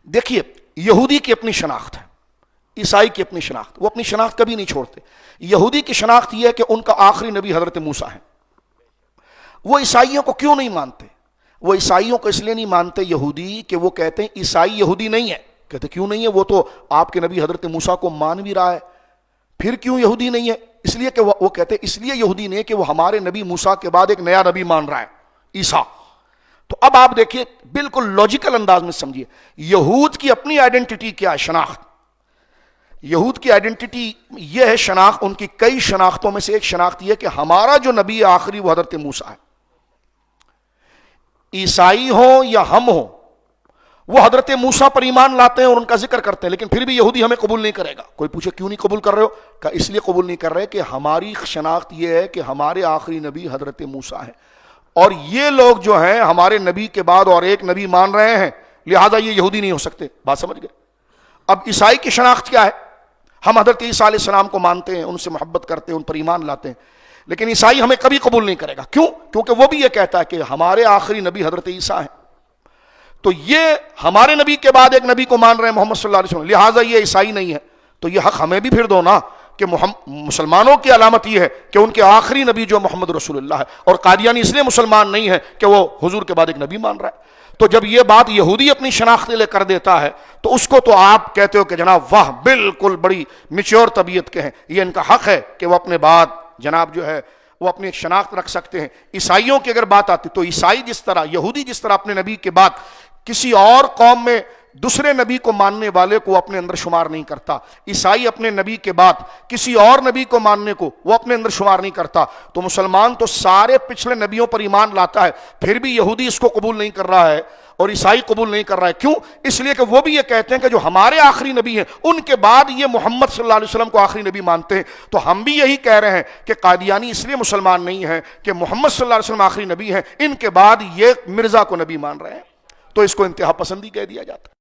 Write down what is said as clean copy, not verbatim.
دیکھیے یہودی کی اپنی شناخت ہے، عیسائی کی اپنی شناخت، وہ اپنی شناخت کبھی نہیں چھوڑتے۔ یہودی کی شناخت یہ ہے کہ ان کا آخری نبی حضرت موسیٰ ہے۔ وہ عیسائیوں کو کیوں نہیں مانتے؟ وہ عیسائیوں کو اس لیے نہیں مانتے یہودی کہ وہ کہتے ہیں عیسائی یہودی نہیں ہے۔ کہتے کیوں نہیں ہے؟ وہ تو آپ کے نبی حضرت موسیٰ کو مان بھی رہا ہے، پھر کیوں یہودی نہیں ہے؟ اس لیے کہ وہ کہتے ہیں اس لیے یہودی نہیں ہے کہ وہ ہمارے نبی موسیٰ کے بعد ایک نیا نبی مان رہا ہے، عیسیٰ۔ تو اب آپ دیکھیے بالکل لاجیکل انداز میں سمجھیے، یہود کی اپنی آئیڈینٹی کیا ہے؟ شناخت۔ یہود کی آئیڈینٹی یہ ہے، شناخت ان کی کئی شناختوں میں سے ایک شناخت یہ کہ ہمارا جو نبی آخری وہ حضرت موسیٰ ہے۔ عیسائی ہوں یا ہم ہوں، وہ حضرت موسیٰ پر ایمان لاتے ہیں اور ان کا ذکر کرتے ہیں، لیکن پھر بھی یہودی ہمیں قبول نہیں کرے گا۔ کوئی پوچھے کیوں نہیں قبول کر رہے ہو؟ کہ اس لیے قبول نہیں کر رہے کہ ہماری شناخت یہ ہے کہ ہمارے آخری نبی حضرت موسیٰ ہے، اور یہ لوگ جو ہیں ہمارے نبی کے بعد اور ایک نبی مان رہے ہیں، لہذا یہ یہودی نہیں ہو سکتے۔ بات سمجھ گئے؟ اب عیسائی کی شناخت کیا ہے؟ ہم حضرت عیسیٰ علیہ السلام کو مانتے ہیں، ان سے محبت کرتے ہیں، ان پر ایمان لاتے ہیں، لیکن عیسائی ہمیں کبھی قبول نہیں کرے گا۔ کیوں؟ کیونکہ وہ بھی یہ کہتا ہے کہ ہمارے آخری نبی حضرت عیسیٰ ہیں، تو یہ ہمارے نبی کے بعد ایک نبی کو مان رہے ہیں محمد صلی اللہ علیہ وسلم، لہٰذا یہ عیسائی نہیں ہے۔ تو یہ حق ہمیں بھی پھر دو نا کہ مسلمانوں کی علامت یہ ہے کہ ان کے آخری نبی جو محمد رسول اللہ ہے، اور قادیانی اس لیے مسلمان نہیں ہے کہ وہ حضور کے بعد ایک نبی مان رہا ہے۔ تو جب یہ بات یہودی اپنی شناخت لے کر دیتا ہے تو اس کو تو آپ کہتے ہو کہ جناب واہ بالکل بڑی میچور طبیعت کے ہیں، یہ ان کا حق ہے کہ وہ اپنے بعد جناب جو ہے وہ اپنی ایک شناخت رکھ سکتے ہیں۔ عیسائیوں کی اگر بات آتی تو عیسائی جس طرح، یہودی جس طرح اپنے نبی کے بعد کسی اور قوم میں دوسرے نبی کو ماننے والے کو اپنے اندر شمار نہیں کرتا، عیسائی اپنے نبی کے بعد کسی اور نبی کو ماننے کو وہ اپنے اندر شمار نہیں کرتا۔ تو مسلمان تو سارے پچھلے نبیوں پر ایمان لاتا ہے، پھر بھی یہودی اس کو قبول نہیں کر رہا ہے اور عیسائی قبول نہیں کر رہا ہے۔ کیوں؟ اس لیے کہ وہ بھی یہ کہتے ہیں کہ جو ہمارے آخری نبی ہیں ان کے بعد یہ محمد صلی اللہ علیہ وسلم کو آخری نبی مانتے ہیں۔ تو ہم بھی یہی کہہ رہے ہیں کہ قادیانی اس لیے مسلمان نہیں ہیں کہ محمد صلی اللہ علیہ وسلم آخری نبی ہیں، ان کے بعد یہ مرزا کو نبی مان رہے ہیں، تو اس کو انتہا پسندی کہہ دیا جاتا ہے۔